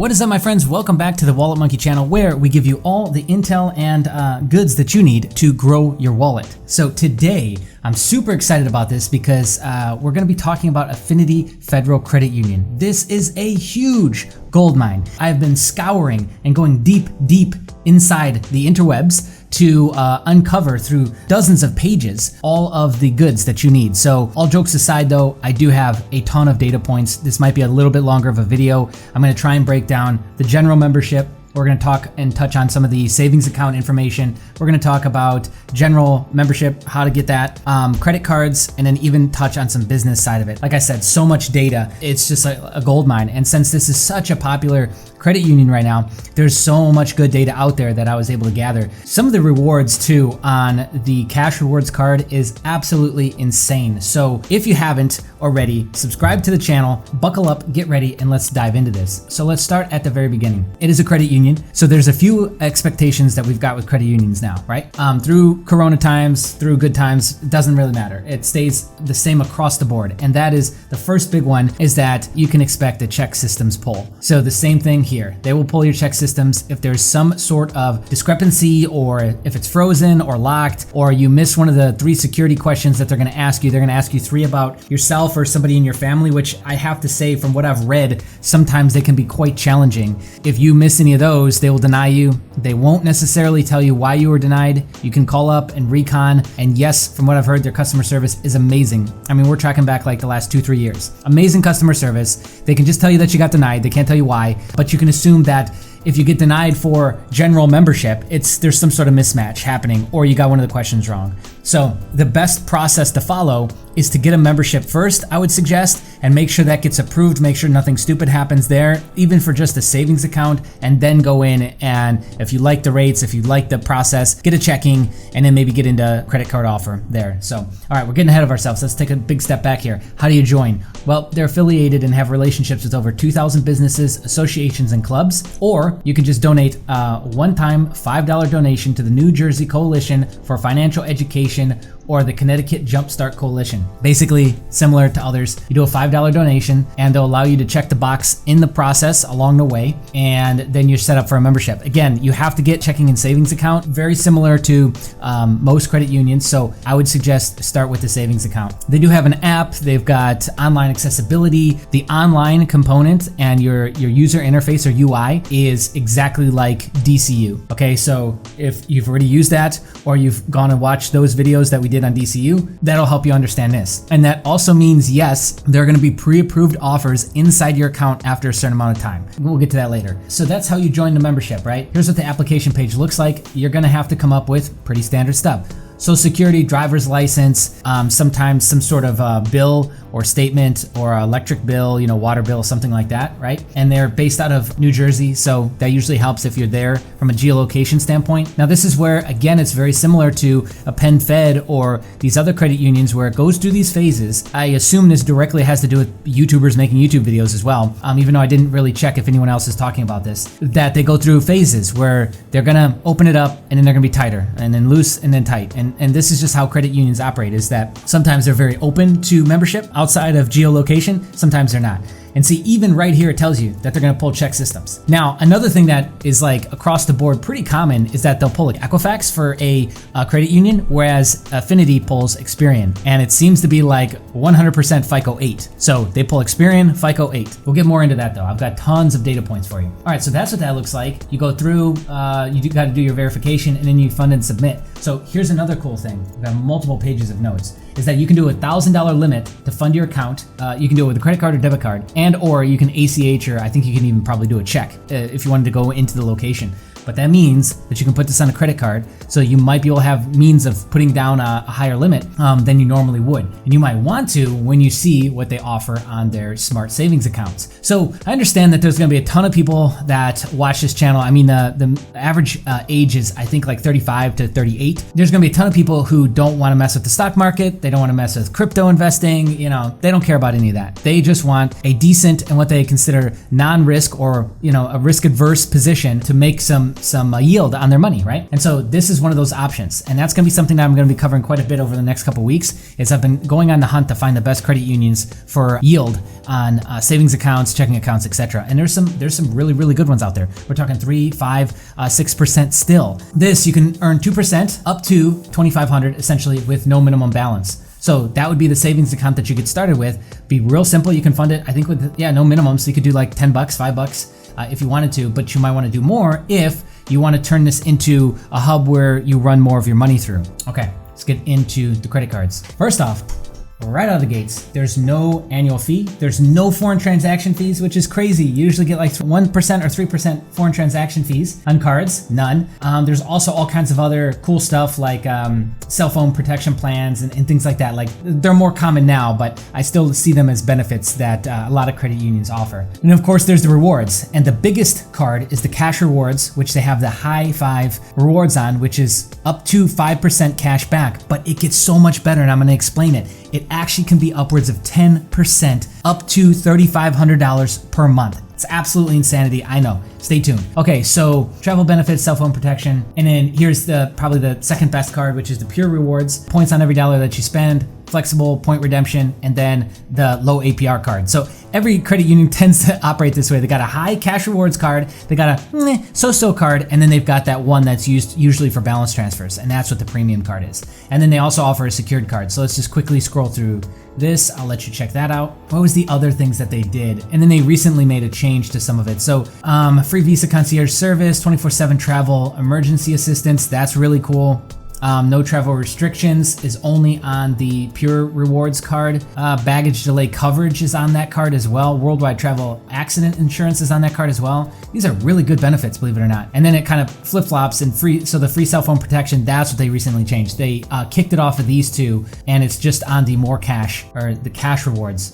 What is up, my friends? Welcome back to the Wallet Monkey channel, where we give you all the intel and goods that you need to grow your wallet. So today, I'm super excited about this because we're going to be talking about Affinity Federal Credit Union. This is a huge gold mine. I've been scouring and going deep inside the interwebs to uncover through dozens of pages all of the goods that you need. So all jokes aside though, I do have a ton of data points. This might be a little bit longer of a video. I'm going to try and break down the general membership. We're going to talk and touch on some of the savings account information. We're going to talk about general membership, how to get that, credit cards, and then even touch on some business side of it. Like I said, so much data. It's just a gold mine. And since this is such a popular credit union right now, there's so much good data out there that I was able to gather. Some of the rewards too on the cash rewards card is absolutely insane. So if you haven't already, subscribe to the channel, buckle up, get ready, and let's dive into this. So let's start at the very beginning. It is a credit union. So there's a few expectations that we've got with credit unions now, right? Through Corona times, through good times, it doesn't really matter. It stays the same across the board. And that is the first big one, is that you can expect a check systems pull. So the same thing here. They will pull your check systems if there's some sort of discrepancy, or if it's frozen or locked, or you miss one of the 3 security questions that they're going to ask you. They're going to ask you 3 about yourself or somebody in your family, which I have to say, from what I've read, sometimes they can be quite challenging. If you miss any of those, they will deny you. They won't necessarily tell you why you were denied. You can call up and recon. And yes, from what I've heard, their customer service is amazing. I mean, we're tracking back like the last 2-3 years. Amazing customer service. They can just tell you that you got denied. They can't tell you why, but you can assume that if you get denied for general membership, there's some sort of mismatch happening, or you got one of the questions wrong. So the best process to follow is to get a membership first, I would suggest, and make sure that gets approved. Make sure nothing stupid happens there, even for just a savings account, and then go in, and if you like the rates, if you like the process, get a checking, and then maybe get into credit card offer there. So, all right, we're getting ahead of ourselves. Let's take a big step back here. How do you join? Well, they're affiliated and have relationships with over 2,000 businesses, associations, and clubs, or you can just donate a one-time $5 donation to the New Jersey Coalition for Financial Education or the Connecticut Jumpstart Coalition. Basically, similar to others, you do a $5 donation and they'll allow you to check the box in the process along the way, and then you're set up for a membership. Again, you have to get checking and savings account, very similar to most credit unions, so I would suggest start with the savings account. They do have an app, they've got online accessibility. The online component and your user interface or UI is exactly like DCU. Okay, so if you've already used that, or you've gone and watched those videos that we did on DCU, that'll help you understand this. And that also means, yes, there are going to be pre-approved offers inside your account after a certain amount of time. We'll get to that later. So that's how you join the membership, right? Here's what the application page looks like. You're going to have to come up with pretty standard stuff. Social Security, driver's license, sometimes some sort of bill or statement, or electric bill, water bill, something like that, right? And they're based out of New Jersey, so that usually helps if you're there from a geolocation standpoint. Now this is where, again, it's very similar to a Penn Fed or these other credit unions where it goes through these phases. I assume this directly has to do with YouTubers making YouTube videos as well, even though I didn't really check if anyone else is talking about this, that they go through phases where they're gonna open it up and then they're gonna be tighter, and then loose and then tight. And this is just how credit unions operate, is that sometimes they're very open to membership outside of geolocation, sometimes they're not. And see, even right here, it tells you that they're gonna pull check systems. Now, another thing that is like across the board pretty common is that they'll pull like Equifax for a credit union, whereas Affinity pulls Experian. And it seems to be like 100% FICO 8. So they pull Experian, FICO 8. We'll get more into that though. I've got tons of data points for you. All right, so that's what that looks like. You go through, you gotta do your verification, and then you fund and submit. So here's another cool thing. We've got multiple pages of notes, is that you can do a $1,000 limit to fund your account. You can do it with a credit card or debit card, or you can ACH, or I think you can even probably do a check if you wanted to go into the location. But that means that you can put this on a credit card, so you might be able to have means of putting down a higher limit than you normally would. And you might want to when you see what they offer on their smart savings accounts. So I understand that there's gonna be a ton of people that watch this channel. I mean, the average age is, I think, like 35 to 38. There's gonna be a ton of people who don't wanna mess with the stock market. They don't wanna mess with crypto investing. They don't care about any of that. They just want a decent and what they consider non-risk, or a risk-adverse position to make some some yield on their money, right? And so this is one of those options, and that's going to be something that I'm going to be covering quite a bit over the next couple weeks. Is I've been going on the hunt to find the best credit unions for yield on savings accounts, checking accounts, etc. And there's some really good ones out there. We're talking 3, 5, 6% still. This you can earn 2% up to $2,500 essentially with no minimum balance. So that would be the savings account that you get started with. Be real simple. You can fund it, I think, with no minimum. So you could do like $10, $5 if you wanted to, but you might want to do more if you want to turn this into a hub where you run more of your money through. Okay, let's get into the credit cards. First off, right out of the gates, there's no annual fee. There's no foreign transaction fees, which is crazy. You usually get like 1% or 3% foreign transaction fees on cards, none. There's also all kinds of other cool stuff like cell phone protection plans and things like that. Like they're more common now, but I still see them as benefits that a lot of credit unions offer. And of course, there's the rewards. And the biggest card is the cash rewards, which they have the high 5 rewards on, which is up to 5% cash back. But it gets so much better, and I'm gonna explain it. It actually can be upwards of 10%, up to $3,500 per month. It's absolutely insanity, I know. Stay tuned. Okay, so travel benefits, cell phone protection, and then here's probably the second best card, which is the pure rewards, points on every dollar that you spend, flexible point redemption, and then the low APR card. So every credit union tends to operate this way. They got a high cash rewards card, they got a so-so card, and then they've got that one that's used usually for balance transfers, and that's what the premium card is. And then they also offer a secured card. So let's just quickly scroll through this. I'll let you check that out. What was the other things that they did? And then they recently made a change to some of it. So free Visa concierge service, 24/7 travel emergency assistance. That's really cool. No travel restrictions is only on the pure rewards card. Baggage delay coverage is on that card as well. Worldwide travel accident insurance is on that card as well. These are really good benefits, believe it or not. And then it kind of flip-flops and so the free cell phone protection, that's what they recently changed. They kicked it off of these two, and it's just on the more cash, or the cash rewards,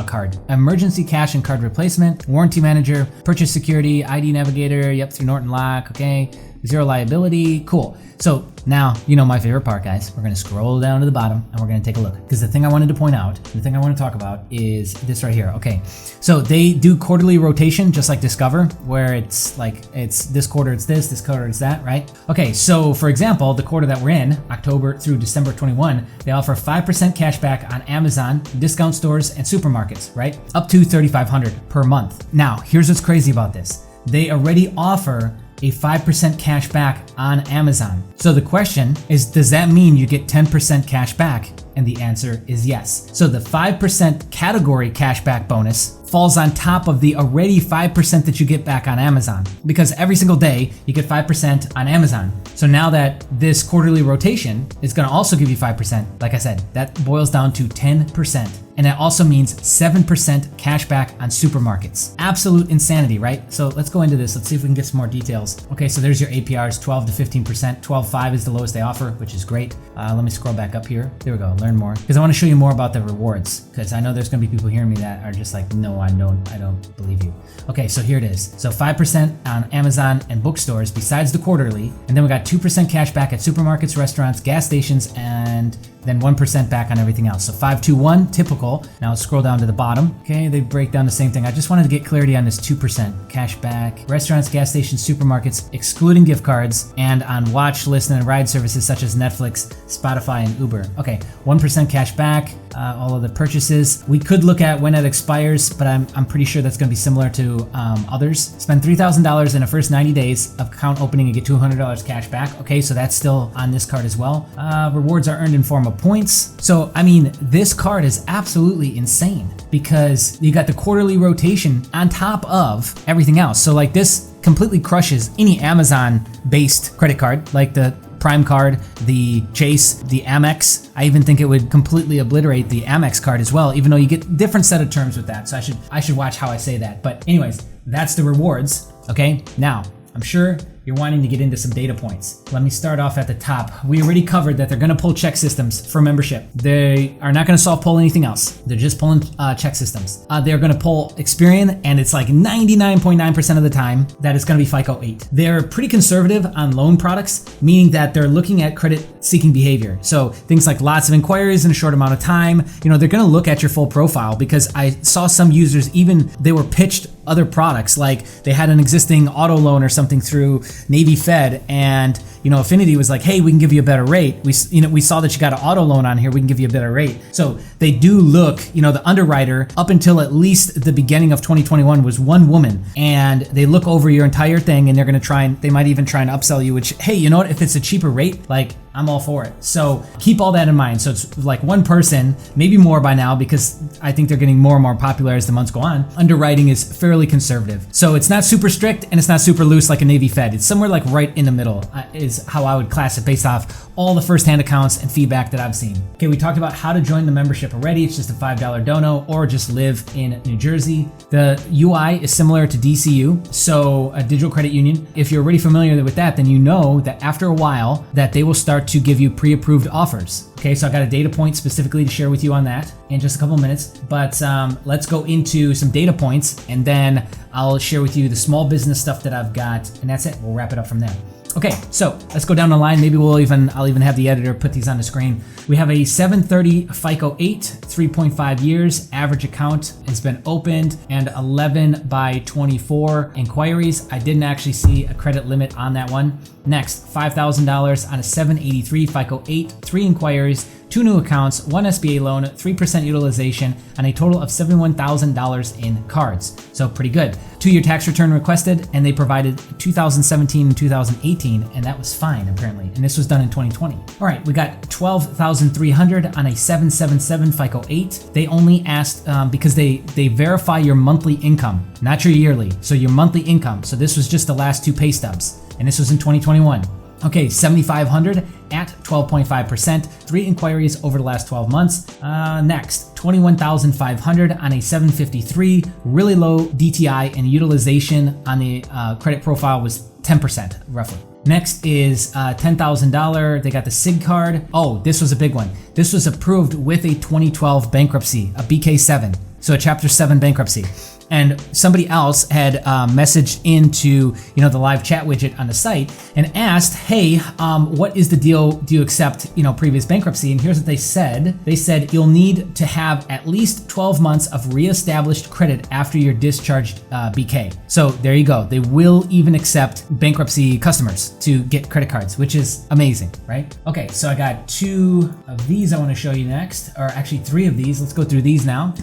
card. Emergency cash and card replacement, warranty manager, purchase security, ID navigator, through Norton Lock, okay. Zero liability, cool. So now, you know my favorite part, guys. We're gonna scroll down to the bottom and we're gonna take a look. Because the thing I wanted to point out, the thing I want to talk about is this right here, okay. So they do quarterly rotation, just like Discover, where it's like, it's this quarter it's this quarter it's that, right? Okay, so for example, the quarter that we're in, October through December 21, they offer 5% cash back on Amazon, discount stores, and supermarkets, right? Up to $3,500 per month. Now, here's what's crazy about this. They already offer a 5% cash back on Amazon. So the question is, does that mean you get 10% cash back? And the answer is yes. So the 5% category cashback bonus falls on top of the already 5% that you get back on Amazon, because every single day you get 5% on Amazon. So now that this quarterly rotation is gonna also give you 5%, like I said, that boils down to 10%. And that also means 7% cash back on supermarkets. Absolute insanity, right? So let's go into this. Let's see if we can get some more details. Okay, so there's your APRs, 12 to 15%. 12.5 is the lowest they offer, which is great. Let me scroll back up here. There we go, learn more. Because I wanna show you more about the rewards, because I know there's gonna be people hearing me that are just like, no, I don't believe you. Okay, so here it is. So 5% on Amazon and bookstores besides the quarterly. And then we got 2% cash back at supermarkets, restaurants, gas stations, and then 1% back on everything else. So 521, typical. Now let's scroll down to the bottom. Okay, they break down the same thing. I just wanted to get clarity on this 2% cash back. Restaurants, gas stations, supermarkets, excluding gift cards, and on watch, listen, and ride services such as Netflix, Spotify, and Uber. Okay, 1% cash back, all of the purchases. We could look at when it expires, but I'm pretty sure that's gonna be similar to others. Spend $3,000 in the first 90 days of account opening and get $200 cash back. Okay, so that's still on this card as well. Rewards are earned in form of points. So, I mean, this card is absolutely insane because you got the quarterly rotation on top of everything else. So like this completely crushes any Amazon-based credit card, like the Prime card, the Chase, the Amex. I even think it would completely obliterate the Amex card as well, even though you get different set of terms with that. So I should watch how I say that. But anyways, that's the rewards, okay? Now, I'm sure you're wanting to get into some data points. Let me start off at the top. We already covered that they're gonna pull check systems for membership. They are not gonna pull anything else. They're just pulling check systems. They're gonna pull Experian, and it's like 99.9% of the time that it's gonna be FICO 8. They're pretty conservative on loan products, meaning that they're looking at credit seeking behavior. So things like lots of inquiries in a short amount of time. You know, they're gonna look at your full profile, because I saw some users, even they were pitched other products, like they had an existing auto loan or something through Navy Fed, and Affinity was like, hey, we can give you a better rate. We saw that you got an auto loan on here. We can give you a better rate. So they do look, the underwriter up until at least the beginning of 2021 was one woman, and they look over your entire thing, and they're going to they might even try and upsell you, which, hey, you know what? If it's a cheaper rate, like, I'm all for it. So keep all that in mind. So it's like one person, maybe more by now, because I think they're getting more and more popular as the months go on. Underwriting is fairly conservative. So it's not super strict and it's not super loose like a Navy Fed. It's somewhere like right in the middle is how I would class it based off all the firsthand accounts and feedback that I've seen. Okay, we talked about how to join the membership already. It's just a $5 dono or just live in New Jersey. The UI is similar to DCU, so a digital credit union. If you're already familiar with that, then you know that after a while that they will start to give you pre-approved offers. Okay, so I got a data point specifically to share with you on that in just a couple minutes, but let's go into some data points and then I'll share with you the small business stuff that I've got, and that's it. We'll wrap it up from there. Okay, so let's go down the line. Maybe I'll even have the editor put these on the screen. We have a 730 FICO 8, 3.5 years. Average account has been opened, and 11 by 24 inquiries. I didn't actually see a credit limit on that one. Next, $5,000 on a 783 FICO 8, 3 inquiries, 2 new accounts, 1 SBA loan, 3% utilization, and a total of $71,000 in cards. So pretty good. 2-year tax return requested, and they provided 2017 and 2018, and that was fine apparently. And this was done in 2020. All right, we got 12,300 on a 777 FICO 8. They only asked because they verify your monthly income, not your yearly. So your monthly income. So this was just the last 2 pay stubs, and this was in 2021. Okay, 7,500 at 12.5%, 3 inquiries over the last 12 months. Next, 21,500 on a 753, really low DTI, and utilization on the credit profile was 10% roughly. Next is $10,000. They got the SIG card. Oh, this was a big one. This was approved with a 2012 bankruptcy, a BK7, so a Chapter 7 bankruptcy. And somebody else had messaged into the live chat widget on the site and asked, hey, what is the deal? Do you accept previous bankruptcy? And here's what they said. They said you'll need to have at least 12 months of reestablished credit after your discharged BK. So there you go. They will even accept bankruptcy customers to get credit cards, which is amazing, right? Okay, so I got 2 of these I want to show you next, or actually 3 of these. Let's go through these now.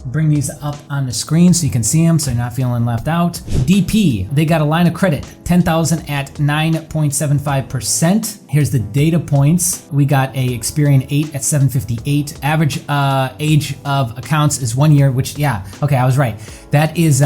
Bring these up on the screen so you can see them so you're not feeling left out. DP, they got a line of credit, 10,000 at 9.75%. Here's the data points. We got a Experian 8 at 758. Average age of accounts is 1 year, which, yeah, okay, I was right. That is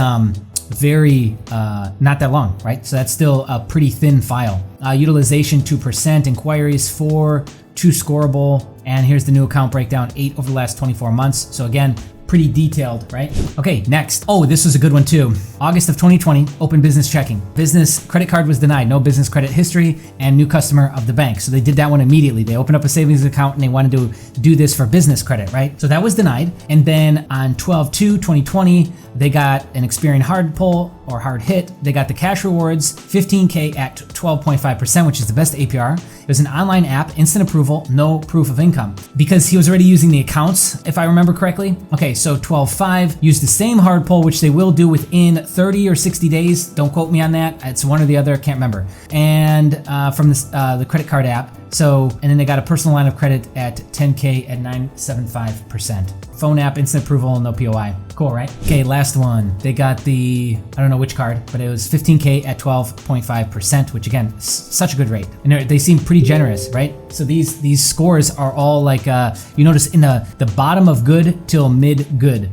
very not that long, right? So that's still a pretty thin file. Utilization 2%, inquiries 4, 2 scoreable, and here's the new account breakdown, 8 over the last 24 months. So again, pretty detailed, right? Okay, next. Oh, this was a good one too. August of 2020, open business checking. Business credit card was denied, no business credit history, and new customer of the bank. So they did that one immediately. They opened up a savings account and they wanted to do this for business credit, right? So that was denied. And then on 12/2/2020, they got an Experian hard pull or hard hit. They got the cash rewards, 15K at 12.5%, which is the best APR. It was an online app, instant approval, no proof of income. Because he was already using the accounts, if I remember correctly. Okay, so 12/5 used the same hard pull, which they will do within 30 or 60 days. Don't quote me on that. It's one or the other, can't remember. And from the credit card app. So, and then they got a personal line of credit at 10K at 9.75%. Phone app, instant approval, no POI. Cool, right? Okay, last one. They got the, I don't know which card, but it was 15K at 12.5%, which again, such a good rate. And they seem pretty generous, right? So these scores are all like, you notice in the bottom of good till mid good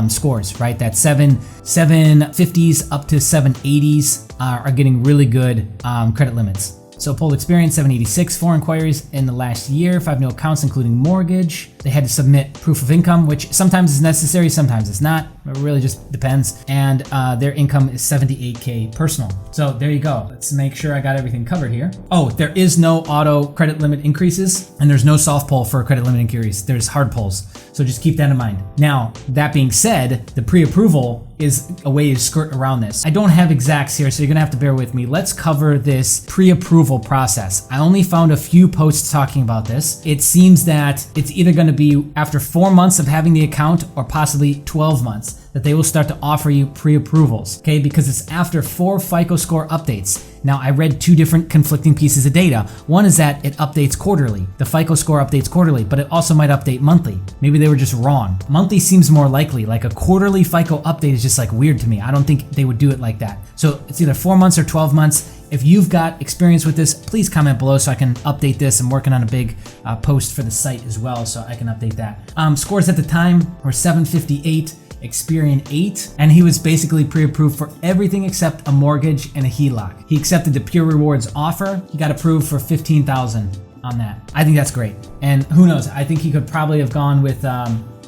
scores, right? That 750s up to 780s are getting really good credit limits. So poll experience, 786, 4 inquiries in the last year, 5 new accounts, including mortgage. They had to submit proof of income, which sometimes is necessary, sometimes it's not. It really just depends. And their income is 78K personal. So there you go. Let's make sure I got everything covered here. Oh, there is no auto credit limit increases, and there's no soft pull for credit limit inquiries. There's hard pulls. So just keep that in mind. Now, that being said, the pre-approval is a way to skirt around this. I don't have exacts here, so you're gonna have to bear with me. Let's cover this pre-approval process. I only found a few posts talking about this. It seems that it's either gonna to be after 4 months of having the account, or possibly 12 months, that they will start to offer you pre-approvals, okay? Because it's after 4 FICO score updates. Now, I read 2 different conflicting pieces of data. One is that it updates quarterly. The FICO score updates quarterly, but it also might update monthly. Maybe they were just wrong. Monthly seems more likely. Like a quarterly FICO update is just like weird to me. I don't think they would do it like that. So it's either 4 months or 12 months. If you've got experience with this, please comment below so I can update this. I'm working on a big post for the site as well, so I can update that. Scores at the time were 758. Experian 8, and he was basically pre-approved for everything except a mortgage and a HELOC. He accepted the Pure Rewards offer. He got approved for $15,000 on that. I think that's great. And who knows? I think he could probably have gone with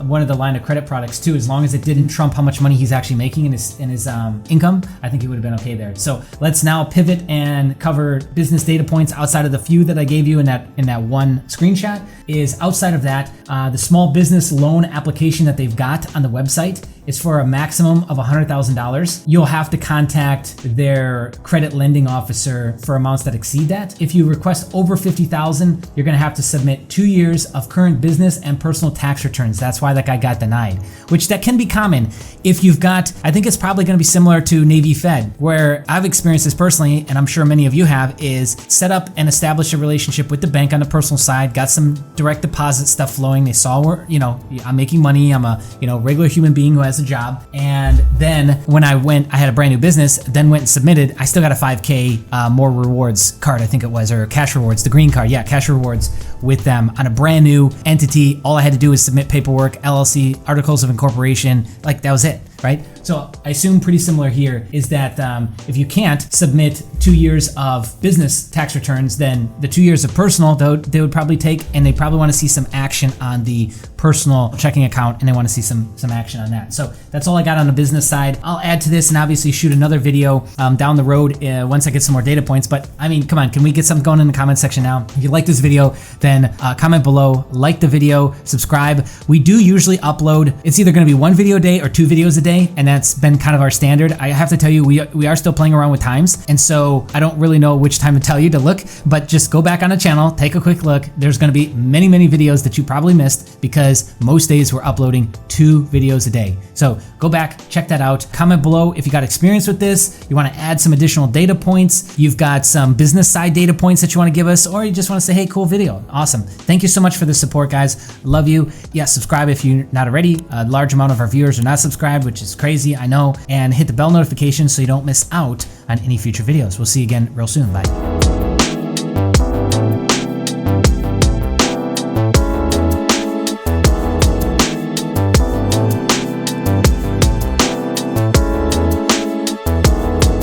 one of the line of credit products too, as long as it didn't trump how much money he's actually making in his income. I think he would have been okay there. So let's now pivot and cover business data points outside of the few that I gave you in that one screenshot. Is outside of that, the small business loan application that they've got on the website is for a maximum of $100,000. You'll have to contact their credit lending officer for amounts that exceed that. If you request over $50,000, you're gonna have to submit 2 years of current business and personal tax returns. That's why that guy got denied, which that can be common. If you've got, I think it's probably gonna be similar to Navy Fed, where I've experienced this personally, and I'm sure many of you have, is set up and establish a relationship with the bank on the personal side, got some direct deposit stuff flowing. They saw where, I'm making money, I'm a, regular human being who has a job. And then when I had a brand new business, then went and submitted, I still got a 5K more rewards card, I think it was, or cash rewards, the green card. Yeah, cash rewards with them on a brand new entity. All I had to do was submit paperwork, LLC, articles of incorporation, like that was it, right? So I assume pretty similar here is that if you can't submit 2 years of business tax returns, then the 2 years of personal, they would probably take, and they probably want to see some action on the personal checking account, and they want to see some action on that. So that's all I got on the business side. I'll add to this and obviously shoot another video down the road once I get some more data points. But I mean, come on, can we get something going in the comment section now? If you like this video, then comment below, like the video, subscribe. We do usually upload, it's either going to be 1 video a day or 2 videos a day, and that's been kind of our standard. I have to tell you, we are still playing around with times, and so I don't really know which time to tell you to look, but just go back on the channel, take a quick look. There's going to be many videos that you probably missed, because most days we're uploading 2 videos a day. So go back, check that out. Comment below if you got experience with this, you want to add some additional data points, you've got some business side data points that you want to give us, or you just want to say, hey, cool video. Awesome. Thank you so much for the support, guys. Love you. Yeah, subscribe if you're not already. A large amount of our viewers are not subscribed, which is crazy, I know. And hit the bell notification so you don't miss out on any future videos. We'll see you again real soon. Bye.